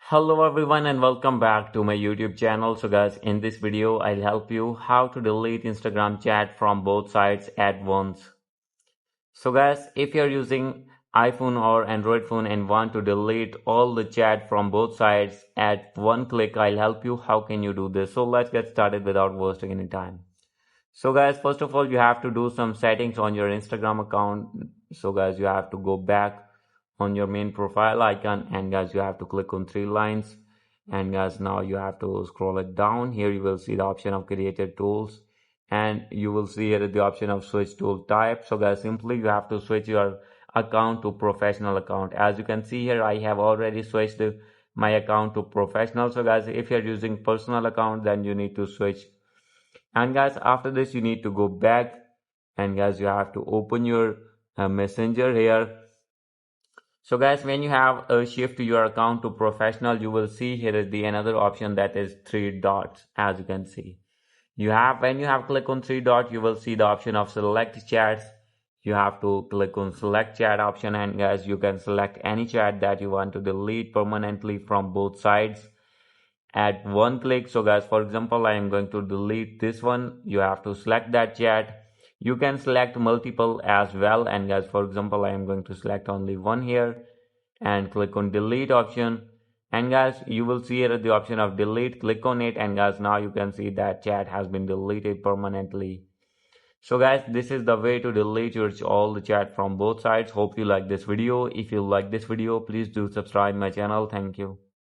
Hello everyone and welcome back to my YouTube channel. So guys, in this video I'll help you how to delete Instagram chat from both sides at once. So guys, if you're using iPhone or Android phone and want to delete all the chat from both sides at one click, I'll help you how can you do this. So let's get started without wasting any time. So guys, first of all you have to do some settings on your Instagram account. So guys, you have to go back on your main profile icon, and guys you have to click on three lines, and guys now you have to scroll it down. Here you will see the option of created tools, and you will see here the option of switch tool type. So guys, simply you have to switch your account to professional account. As you can see here, I have already switched my account to professional. So guys, if you're using personal account, then you need to switch. And guys, after this you need to go back, and guys you have to open your messenger here. So guys, when you have a shift your account to professional, you will see here is the another option, that is three dots. As you can see, when you have click on three dot, you will see the option of select chats. You have to click on select chat option, and guys you can select any chat that you want to delete permanently from both sides at one click. So guys, for example, I am going to delete this one. You have to select that chat. You can select multiple as well, and guys, for example, I am going to select only one here and click on delete option. And guys, you will see here the option of delete. Click on it, and guys now you can see that chat has been deleted permanently. So guys, this is the way to delete all the chat from both sides. Hope you like this video. If you like this video, please do subscribe my channel. Thank you.